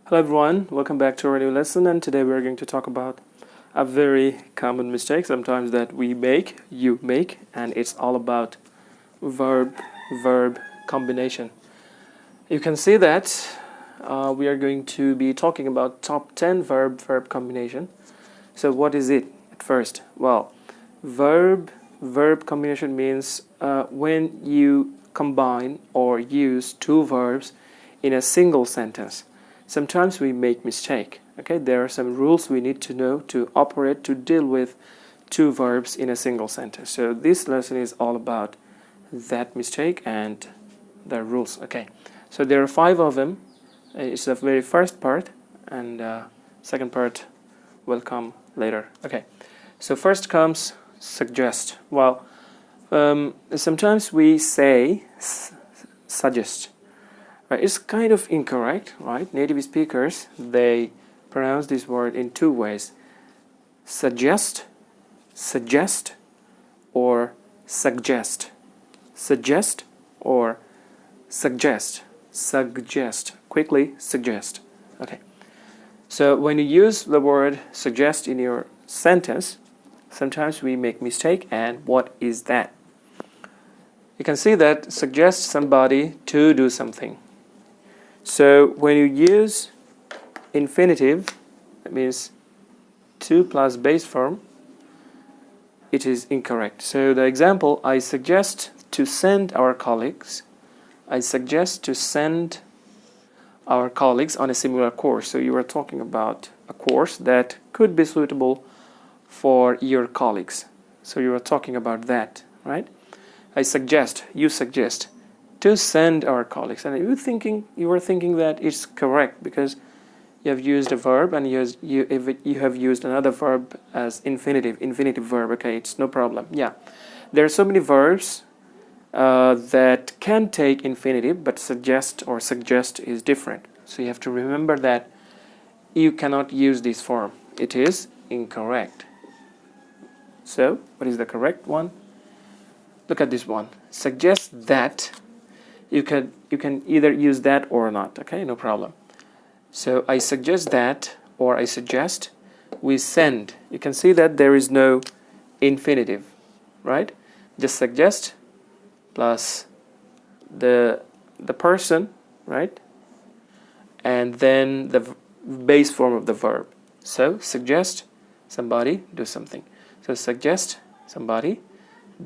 Hello everyone, welcome back to our new lesson, and today we're going to talk about a very common mistake sometimes that we make, you make, and it's all about verb-verb combination. You can see that we are going to be talking about top 10 verb-verb combination. So what is it at first? Well, verb-verb combination means when you combine or use two verbs in a single sentence. Sometimes we make mistake. Okay, there are some rules we need to know to operate, to deal with two verbs in a single sentence. So this lesson is all about that mistake and the rules. Okay, so there are 5 of them. It's the very first part, and second part will come later. Okay, so first comes suggest. Well, sometimes we say suggest. Right, it's kind of incorrect, right? Native speakers, they pronounce this word in 2 ways. Suggest, or suggest. Suggest or suggest. Quickly, suggest. Okay. So when you use the word suggest in your sentence, sometimes we make mistake. And what is that? You can see that suggest somebody to do something. So when you use infinitive, that means to plus base form, it is incorrect. So the example, I suggest to send our colleagues. I suggest to send our colleagues on a similar course. So you are talking about a course that could be suitable for your colleagues. So you are talking about that, right? I suggest, you suggest to send our colleagues, and you were thinking that it's correct because you have used a verb and you have used another verb as infinitive verb. Okay, it's no problem. Yeah, there are so many verbs that can take infinitive, but suggest is different. So you have to remember that you cannot use this form. It is incorrect. So what is the correct one? Look at this one. Suggest that. You can either use that or not. Okay, no problem. So I suggest that, or I suggest we send. You can see that there is no infinitive, right? Just suggest plus the person, right? And then the base form of the verb. So suggest somebody do something. So suggest somebody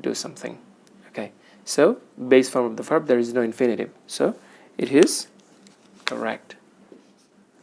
do something. Okay. So base form of the verb, there is no infinitive. So it is correct.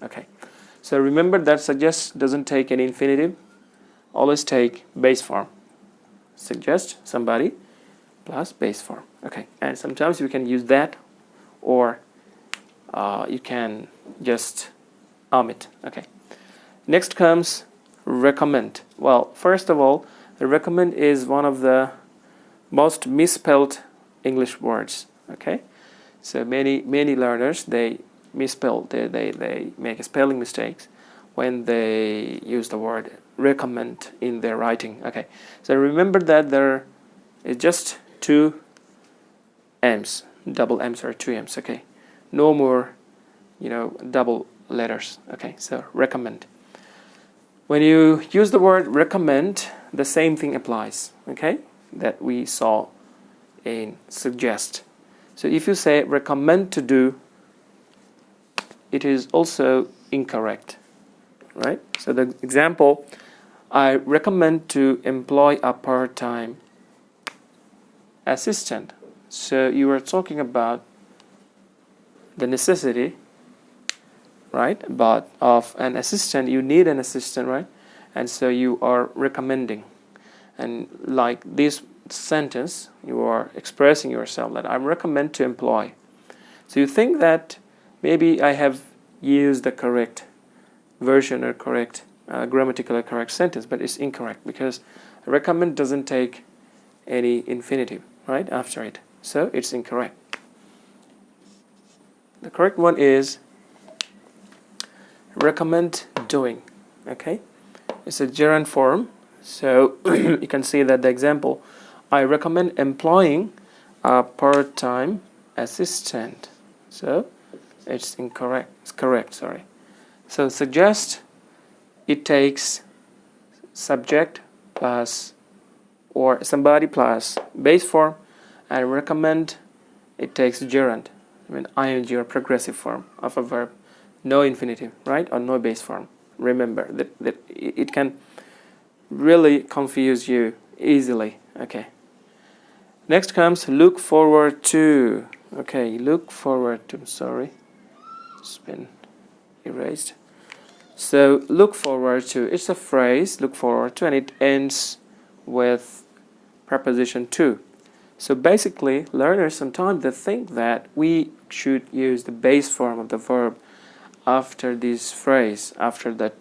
Okay. So remember that suggest doesn't take any infinitive. Always take base form. Suggest somebody plus base form. Okay. And sometimes you can use that, or you can just omit. Okay. Next comes recommend. Well, first of all, recommend is one of the most misspelled English words. Okay, so many learners, they misspell, they make spelling mistakes when they use the word recommend in their writing. Okay, so remember that there is just 2 M's, double M's or 2 M's. Okay, no more, double letters. Okay, so recommend. When you use the word recommend, the same thing applies. Okay, that we saw in suggest. So if you say recommend to do, it is also incorrect, right? So the example, I recommend to employ a part-time assistant. So you are talking about the necessity, right? But of an assistant, you need an assistant, right? And so you are recommending. And like this sentence, you are expressing yourself that I recommend to employ. So you think that maybe I have used the correct version or correct grammatically correct sentence, but it's incorrect because recommend doesn't take any infinitive right after it, so it's incorrect. The correct one is recommend doing. Okay, it's a gerund form. So you can see that the example, I recommend employing a part-time assistant. So it's incorrect. It's correct, sorry. So suggest, it takes subject plus or somebody plus base form, and recommend, it takes gerund, ing or progressive form of a verb, no infinitive, right, or no base form. Remember that it can really confuse you easily. Okay. Next comes look forward to. Okay, look forward to. Sorry, it's been erased. So look forward to, it's a phrase, look forward to, and it ends with preposition to. So basically, learners sometimes they think that we should use the base form of the verb after this phrase, after that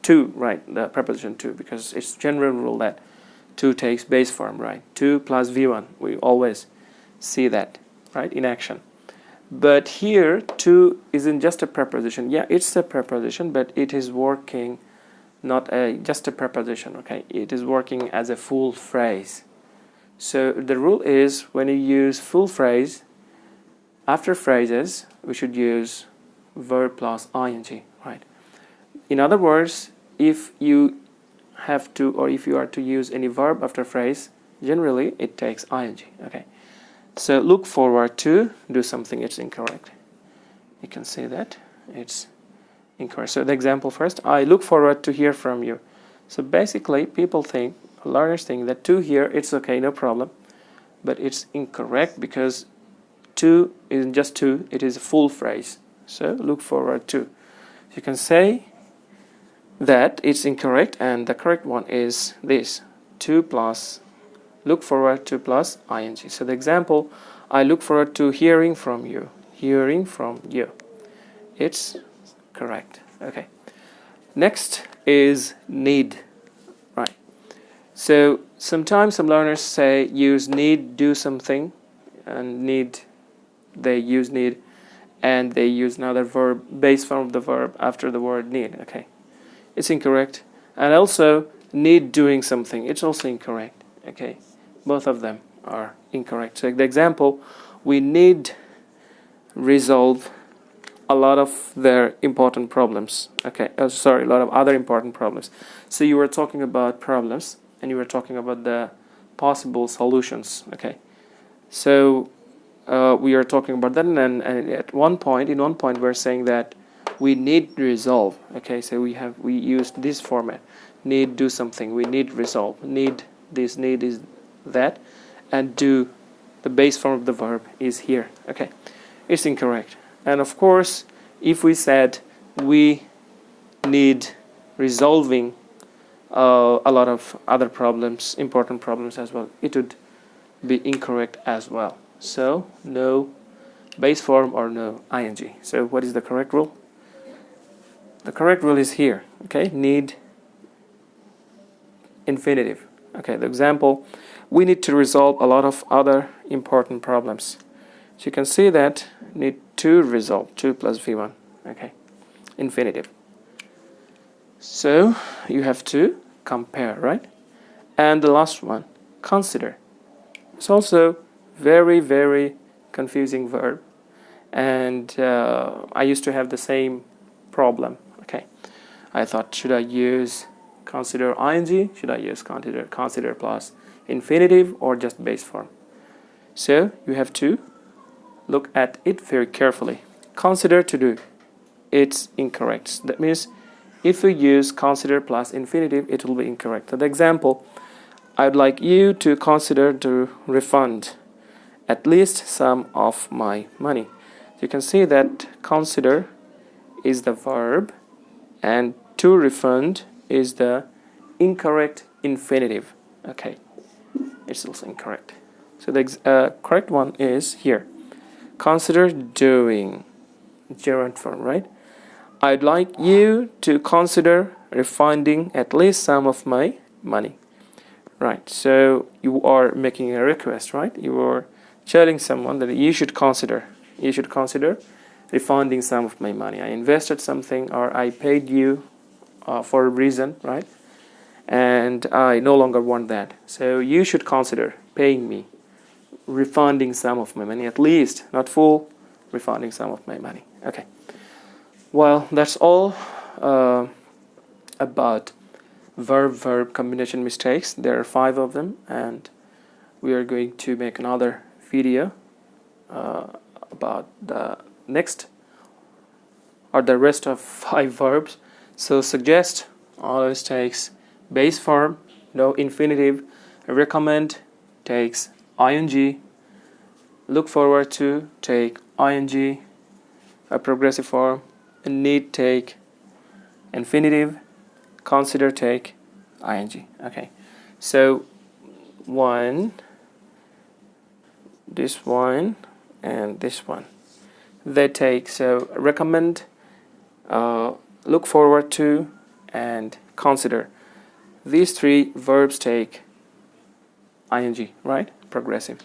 to, right, the preposition to, because it's general rule that to takes base form, right? To plus V1, we always see that, right, in action. But here, to isn't just a preposition. Yeah, it's a preposition, but it is working not just a preposition, okay? It is working as a full phrase. So the rule is when you use full phrase, after phrases, we should use verb plus ing, right? In other words, if you have to, or if you are to use any verb after phrase, generally it takes ing, okay? So look forward to do something, it's incorrect. You can see that it's incorrect. So the example first, I look forward to hear from you. So basically people think, learners think that to hear, it's okay, no problem. But it's incorrect because to isn't just to, it is a full phrase. So look forward to. You can say that it's incorrect, and the correct one is this, to plus look forward to plus ing. So the example, I look forward to hearing from you. Hearing from you. It's correct. Okay. Next is need. Right. So sometimes some learners say use need, do something, and need, they use need, and they use another verb, base form of the verb after the word need. Okay. It's incorrect. And also need doing something. It's also incorrect. Okay. Both of them are incorrect. So the example, we need resolve a lot of their important problems. Okay, a lot of other important problems. So you were talking about problems, and you were talking about the possible solutions. Okay, so we are talking about that, and at one point, we're saying that we need resolve. Okay, so we used this format: need, do something. We need resolve. Need this. Need is that, and do, the base form of the verb is here. Okay, it's incorrect. And of course, if we said we need resolving a lot of other problems, important problems as well, it would be incorrect as well. So no base form or no ing. So what is the correct rule? The correct rule is here. Okay, need infinitive. Okay, the example, we need to resolve a lot of other important problems. So you can see that need to resolve, to plus V1. Okay, infinitive. So you have to compare, right? And the last one, consider. It's also very, very confusing verb. And I used to have the same problem. Okay, I thought, should I use consider ing? Should I use consider plus infinitive, or just base form? So you have to look at it very carefully. Consider to do, it's incorrect. That means if you use consider plus infinitive, it will be incorrect. So the example, I'd like you to consider to refund at least some of my money. You can see that consider is the verb, and to refund is the incorrect infinitive. Okay, it's also incorrect. So the correct one is here. Consider doing, gerund form, right? I'd like you to consider refunding at least some of my money. Right, so you are making a request, right? You are telling someone that you should consider refunding some of my money. I invested something, or I paid you for a reason, right? And I no longer want that. So you should consider paying me, refunding some of my money, at least, not full, refunding some of my money. Okay. Well, that's all about verb-verb combination mistakes. There are 5 of them, and we are going to make another video about the next or the rest of 5 verbs. So suggest always takes base form, no infinitive. Recommend takes ing. Look forward to take ing, a progressive form. Need take infinitive. Consider take ing. Okay, so this one and this one, they take, so recommend, look forward to, and consider. These 3 verbs take ing, right? Progressive.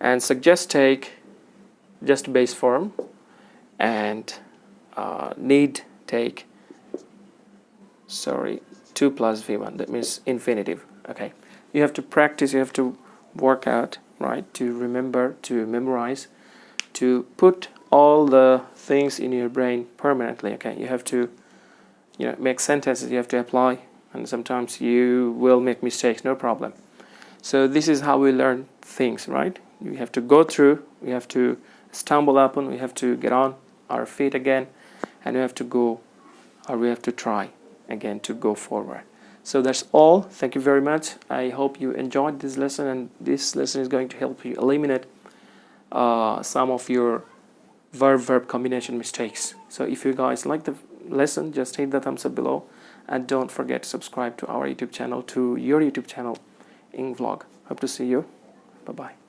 And suggest take just base form, and need take 2 plus v1, that means infinitive. Okay, you have to practice, you have to work out, right, to remember, to memorize, to put all the things in your brain permanently. Okay, you have to make sentences, you have to apply, and sometimes you will make mistakes, no problem. So this is how we learn things, right? We have to go through, we have to stumble upon, we have to get on our feet again, and we have to go, or we have to try again to go forward. So that's all. Thank you very much. I hope you enjoyed this lesson, and this lesson is going to help you eliminate some of your verb-verb combination mistakes. So if you guys like the lesson, just hit the thumbs up below, and don't forget to subscribe to our YouTube channel, to your YouTube channel, Ing Vlog. Hope to see you. Bye bye.